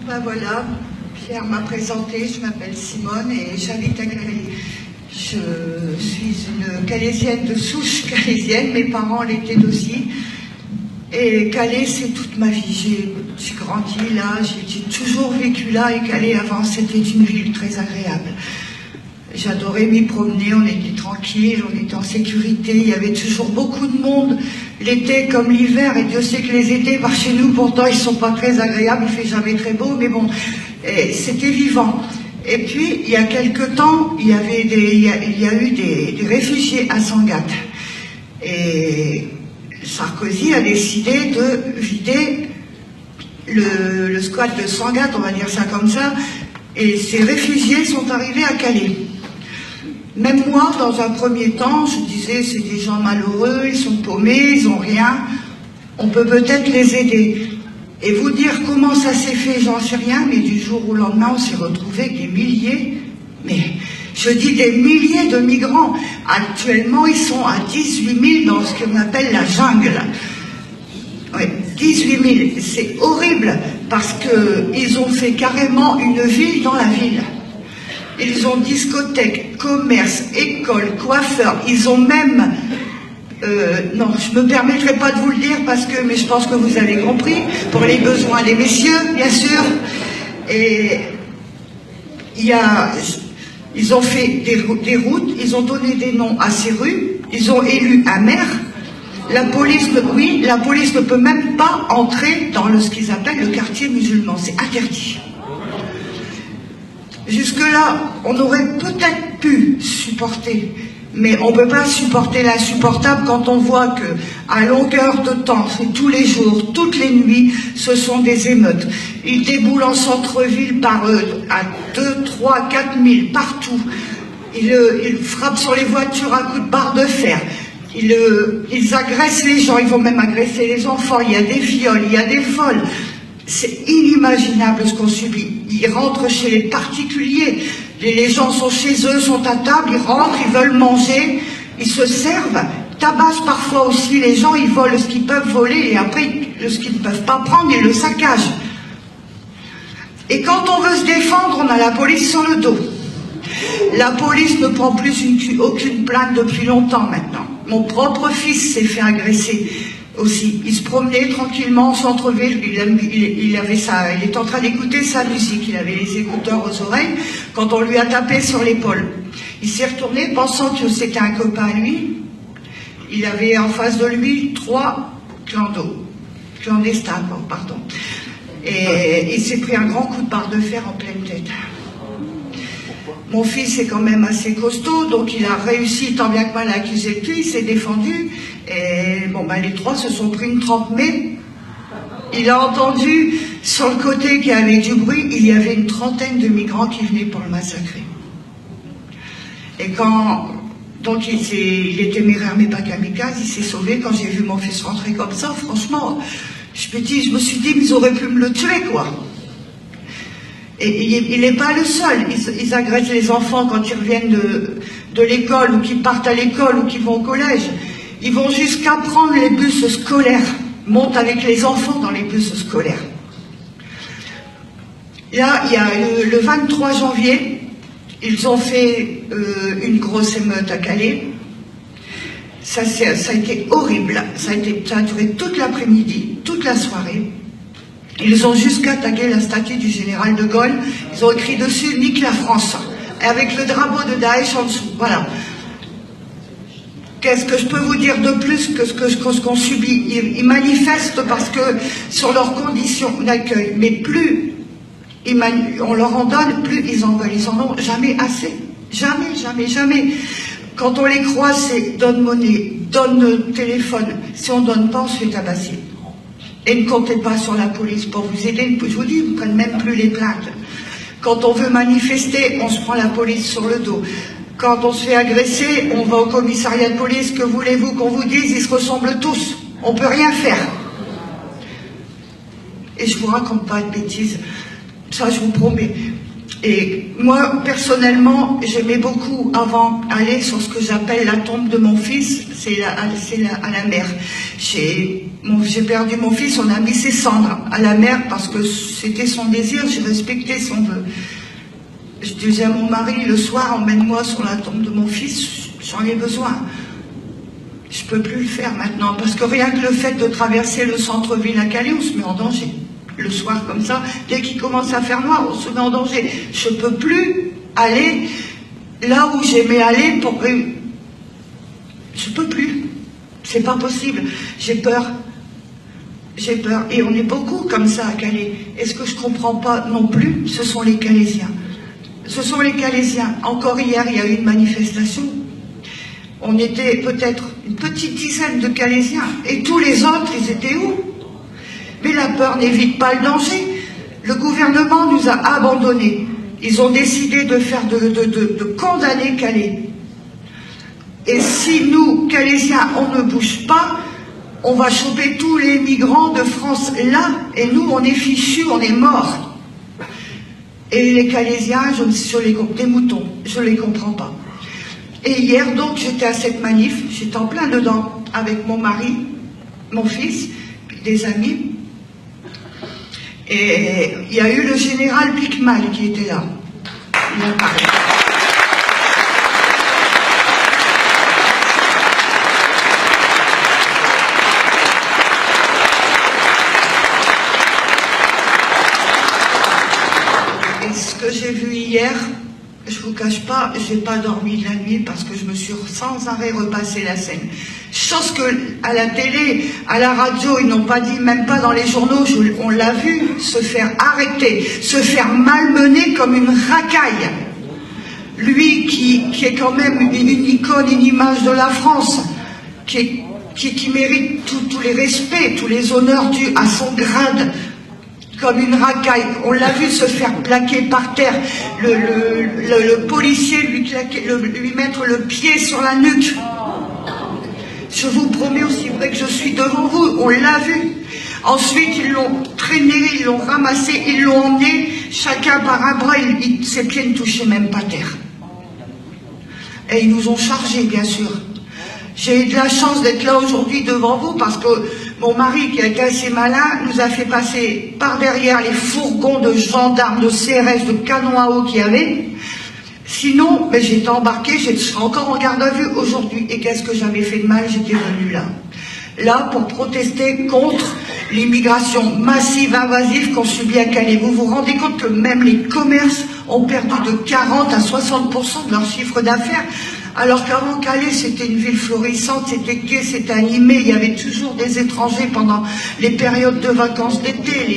Ben voilà, Pierre m'a présenté, je m'appelle Simone et j'habite à Calais. Je suis une calaisienne de souche calaisienne, mes parents l'étaient aussi. Et Calais, c'est toute ma vie. J'ai grandi là, j'ai toujours vécu là, et Calais avant c'était une ville très agréable. J'adorais m'y promener, on était tranquille, on était en sécurité, il y avait toujours beaucoup de monde, l'été comme l'hiver, et Dieu sait que les étés par chez nous, pourtant ils sont pas très agréables, il fait jamais très beau, mais bon, c'était vivant. Et puis, il y a quelque temps, il y a eu des réfugiés à Sangatte. Et Sarkozy a décidé de vider le squat de Sangatte, on va dire ça comme ça, et ces réfugiés sont arrivés à Calais. Même moi, dans un premier temps, je disais, c'est des gens malheureux, ils sont paumés, ils n'ont rien, on peut peut-être les aider. Et vous dire comment ça s'est fait, j'en sais rien, mais du jour au lendemain, on s'est retrouvé avec des milliers, mais je dis des milliers de migrants. Actuellement, ils sont à 18 000 dans ce qu'on appelle la jungle. Oui, 18 000, c'est horrible, parce qu'ils ont fait carrément une ville dans la ville. Ils ont discothèque, commerce, école, coiffeur, ils ont même... non, je ne me permettrai pas de vous le dire, mais je pense que vous avez compris, pour les besoins des messieurs, bien sûr. Et ils ont fait des routes, ils ont donné des noms à ces rues, ils ont élu un maire. La police ne peut même pas entrer dans ce qu'ils appellent le quartier musulman, c'est interdit. Jusque-là, on aurait peut-être pu supporter, mais on ne peut pas supporter l'insupportable quand on voit que, à longueur de temps, c'est tous les jours, toutes les nuits, ce sont des émeutes. Ils déboulent en centre-ville à 2, 3, 4 000, partout. Ils frappent sur les voitures à coups de barre de fer. Ils agressent les gens, ils vont même agresser les enfants. Il y a des viols, il y a des vols. C'est inimaginable ce qu'on subit. Ils rentrent chez les particuliers. Les gens sont chez eux, sont à table, ils rentrent, ils veulent manger, ils se servent, tabassent parfois aussi les gens, ils volent ce qu'ils peuvent voler et après, ce qu'ils ne peuvent pas prendre, ils le saccagent. Et quand on veut se défendre, on a la police sur le dos. La police ne prend plus aucune plainte depuis longtemps maintenant. Mon propre fils s'est fait agresser aussi. Il se promenait tranquillement au centre-ville, il était en train d'écouter sa musique, il avait les écouteurs aux oreilles, quand on lui a tapé sur l'épaule. Il s'est retourné pensant que c'était un copain à lui. Il avait en face de lui 3 clandestins, pardon. Et il s'est pris un grand coup de barre de fer en pleine tête. Mon fils est quand même assez costaud, donc il a réussi tant bien que mal à accuser lui, il s'est défendu, et bon, les 3 se sont pris une trempe, mais il a entendu sur le côté qu'il y avait du bruit, il y avait une trentaine de migrants qui venaient pour le massacrer. Et donc il est téméraire mais pas kamikaze, il s'est sauvé. Quand j'ai vu mon fils rentrer comme ça, franchement, je me suis dit, ils auraient pu me le tuer, quoi. Et il n'est pas le seul. Ils agressent les enfants quand ils reviennent de l'école, ou qu'ils partent à l'école, ou qu'ils vont au collège. Ils vont jusqu'à prendre les bus scolaires, montent avec les enfants dans les bus scolaires. Là, il y a le 23 janvier, ils ont fait une grosse émeute à Calais. Ça a été horrible. Ça a duré toute l'après-midi, toute la soirée. Ils ont jusqu'à attaqué la statue du général de Gaulle. Ils ont écrit dessus « Nique la France » avec le drapeau de Daesh en dessous. Voilà. Qu'est-ce que je peux vous dire de plus que ce qu'on subit? Ils manifestent parce que sur leurs conditions d'accueil, mais plus on leur en donne, plus ils en veulent. Ils en ont jamais assez. Jamais, jamais, jamais. Quand on les croise, c'est donne monnaie, donne téléphone. Si on donne pas, on se fait tabasser. Et ne comptez pas sur la police pour vous aider. Je vous dis, ils ne prennent même plus les plaintes. Quand on veut manifester, on se prend la police sur le dos. Quand on se fait agresser, on va au commissariat de police. Que voulez-vous qu'on vous dise? Ils se ressemblent tous. On ne peut rien faire. Et je ne vous raconte pas de bêtises. Ça, je vous promets. Et moi, personnellement, j'aimais beaucoup avant aller sur ce que j'appelle la tombe de mon fils, c'est à la mer. J'ai perdu mon fils, on a mis ses cendres à la mer parce que c'était son désir, j'ai respecté son vœu. Je disais à mon mari, le soir, emmène-moi sur la tombe de mon fils, j'en ai besoin. Je peux plus le faire maintenant, parce que rien que le fait de traverser le centre-ville à Calais, on se met en danger. Le soir comme ça, dès qu'il commence à faire noir, on se met en danger. Je peux plus aller là où j'aimais aller pour... Je peux plus. C'est pas possible. J'ai peur. J'ai peur. Et on est beaucoup comme ça à Calais. Et ce que je comprends pas non plus, ce sont les Calaisiens. Ce sont les Calaisiens. Encore hier, il y a eu une manifestation. On était peut-être une petite dizaine de Calaisiens. Et tous les autres, ils étaient où? Mais la peur n'évite pas le danger. Le gouvernement nous a abandonnés. Ils ont décidé de condamner Calais. Et si nous, Calaisiens, on ne bouge pas, on va choper tous les migrants de France là, et nous, on est fichus, on est morts. Et les Calaisiens, des moutons, je ne les comprends pas. Et hier, donc, j'étais à cette manif, j'étais en plein dedans, avec mon mari, mon fils, des amis. Et il y a eu le général Bickmal qui était là. Il a parlé. Et ce que j'ai vu hier, je vous cache pas, j'ai pas dormi de la nuit parce que je me suis sans arrêt repassé la scène. Chose que à la télé, à la radio, ils n'ont pas dit, même pas dans les journaux, on l'a vu se faire arrêter, se faire malmener comme une racaille. Lui qui est quand même une icône, une image de la France, qui mérite tous les respects, tous les honneurs dus à son grade, comme une racaille. On l'a vu se faire plaquer par terre, le policier lui mettre le pied sur la nuque. Je vous promets aussi vrai que je suis devant vous, on l'a vu. Ensuite, ils l'ont traîné, ils l'ont ramassé, ils l'ont emmené, chacun par un bras, ses pieds ne touchaient même pas terre. Et ils nous ont chargés, bien sûr. J'ai eu de la chance d'être là aujourd'hui devant vous parce que mon mari, qui a été assez malin, nous a fait passer par derrière les fourgons de gendarmes, de CRS, de canons à eau qu'il y avait. Sinon, mais j'étais embarquée, je serais encore en garde à vue aujourd'hui. Et qu'est-ce que j'avais fait de mal? J'étais venue là. Là, pour protester contre l'immigration massive, invasive qu'on subit à Calais. Vous vous rendez compte que même les commerces ont perdu de 40 à 60% de leur chiffre d'affaires, alors qu'avant Calais, c'était une ville florissante, c'était gai, c'était animé, il y avait toujours des étrangers pendant les périodes de vacances d'été,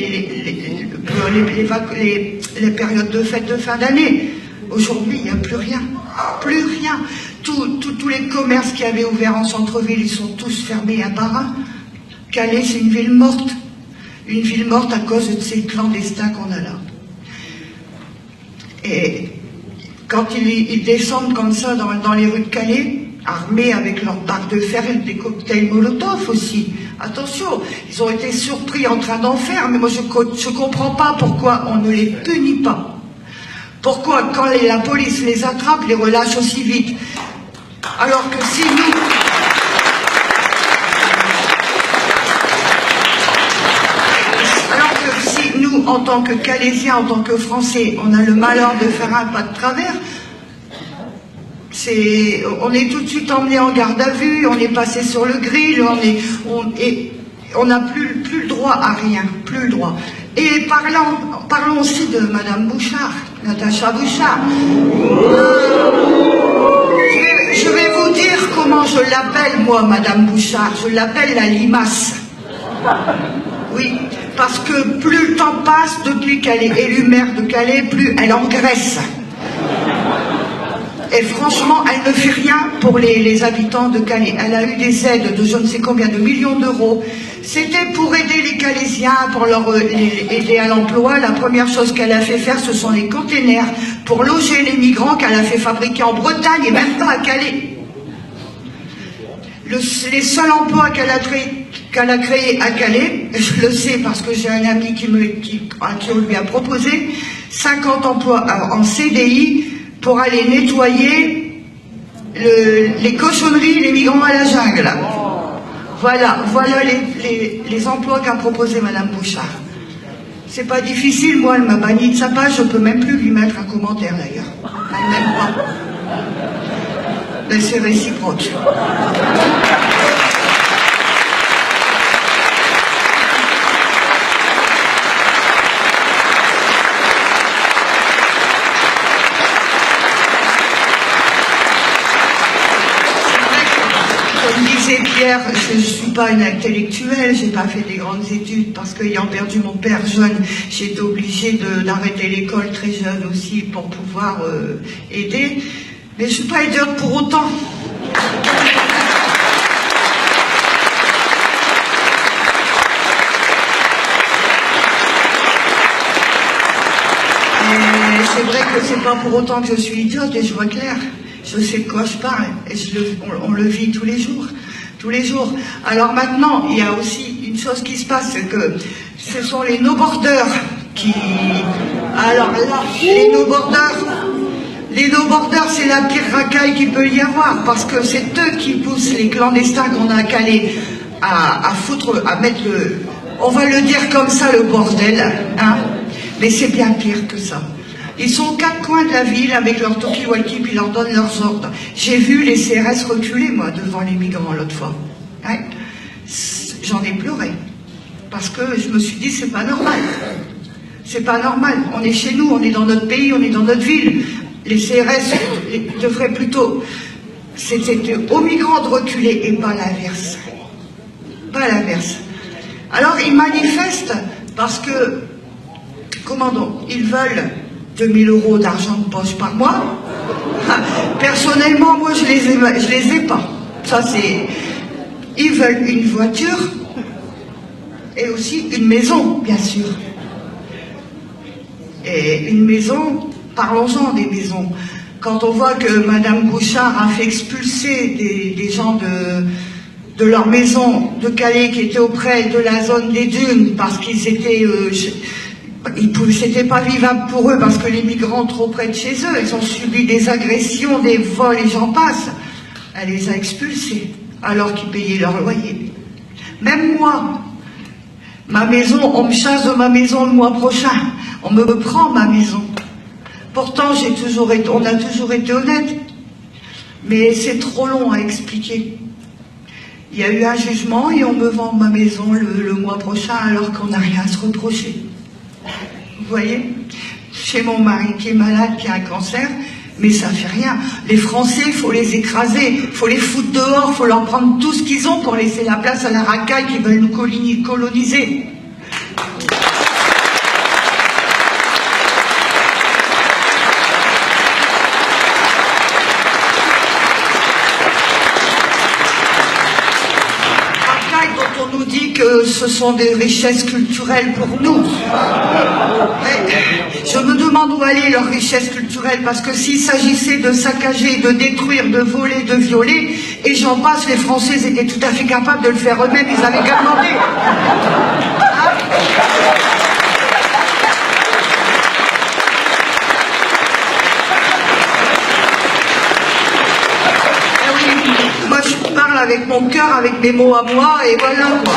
les périodes de fêtes de fin d'année. Aujourd'hui, il n'y a plus rien. Plus rien. Tous les commerces qui avaient ouvert en centre-ville, ils sont tous fermés un par un. Calais, c'est une ville morte. Une ville morte à cause de ces clandestins qu'on a là. Et quand ils descendent comme ça dans les rues de Calais, armés avec leurs barres de fer et des cocktails Molotov aussi. Attention, ils ont été surpris en train d'en faire, mais moi je ne comprends pas pourquoi on ne les punit pas. Pourquoi, quand la police les attrape, les relâche aussi vite? Alors que si nous, en tant que Calaisiens, en tant que Français, on a le malheur de faire un pas de travers, on est tout de suite emmené en garde à vue, on est passé sur le grill, on n'a plus le droit à rien, plus le droit. Et parlons aussi de Madame Bouchard, Natacha Bouchard. Je vais vous dire comment je l'appelle, moi, Madame Bouchard. Je l'appelle la limace. Oui, parce que plus le temps passe, depuis qu'elle est élue maire de Calais, plus elle engraisse. Et franchement, elle ne fait rien pour les habitants de Calais. Elle a eu des aides de je ne sais combien de millions d'euros. C'était pour aider les Calaisiens, pour aider à l'emploi. La première chose qu'elle a fait faire, ce sont les containers pour loger les migrants qu'elle a fait fabriquer en Bretagne et même pas à Calais. Les seuls emplois qu'elle a qu'elle a créé à Calais. Je le sais parce que j'ai un ami qui on lui a proposé 50 emplois en CDI pour aller nettoyer les cochonneries, les migrants à la jungle. Voilà les emplois qu'a proposé Madame Bouchard. C'est pas difficile, moi, elle m'a banni de sa page, je peux même plus lui mettre un commentaire d'ailleurs. Même pas. Mais c'est réciproque. Comme disait Pierre, je ne suis pas une intellectuelle, j'ai pas fait des grandes études parce qu'ayant perdu mon père jeune, j'ai été obligée d'arrêter l'école très jeune aussi pour pouvoir aider. Mais je ne suis pas idiote pour autant. Et c'est vrai que c'est pas pour autant que je suis idiote et je vois clair. Je sais de quoi je parle et on le vit tous les jours. Tous les jours. Alors maintenant, il y a aussi une chose qui se passe, c'est que ce sont les no-borders qui... Alors là, les no-borders, c'est la pire racaille qu'il peut y avoir, parce que c'est eux qui poussent les clandestins qu'on a calés à foutre, à mettre le... On va le dire comme ça, le bordel, hein. Mais c'est bien pire que ça. Ils sont aux quatre coins de la ville avec leur talkie-walkie, puis leur donnent leurs ordres. J'ai vu les CRS reculer, moi, devant les migrants l'autre fois. Hein? J'en ai pleuré. Parce que je me suis dit, c'est pas normal. C'est pas normal. On est chez nous, on est dans notre pays, on est dans notre ville. Les CRS devraient plutôt... C'était aux migrants de reculer et pas l'inverse. Pas l'inverse. Alors, ils manifestent parce que, comment donc, ils veulent 2000 € d'argent de poche par mois. Personnellement, moi, je les ai pas. Ça, c'est... Ils veulent une voiture et aussi une maison, bien sûr. Et une maison, parlons-en des maisons. Quand on voit que Madame Bouchard a fait expulser des gens de leur maison de Calais qui étaient auprès de la zone des dunes parce qu'ils étaient... C'était pas vivable pour eux parce que les migrants trop près de chez eux, ils ont subi des agressions, des vols et j'en passe. Elle les a expulsés alors qu'ils payaient leur loyer. Même moi, ma maison, on me chasse de ma maison le mois prochain. On me prend ma maison. Pourtant, on a toujours été honnête. Mais c'est trop long à expliquer. Il y a eu un jugement et on me vend ma maison le mois prochain alors qu'on n'a rien à se reprocher. Vous voyez, chez mon mari qui est malade, qui a un cancer, mais ça fait rien. Les Français, il faut les écraser, il faut les foutre dehors, il faut leur prendre tout ce qu'ils ont pour laisser la place à la racaille qui veulent nous coloniser. On nous dit que ce sont des richesses culturelles pour nous. Mais je me demande où allaient leurs richesses culturelles, parce que s'il s'agissait de saccager, de détruire, de voler, de violer, et j'en passe, les Français étaient tout à fait capables de le faire eux-mêmes, ils avaient qu'à demander. Moi, je parle avec mon cœur, avec mes mots à moi, et voilà quoi.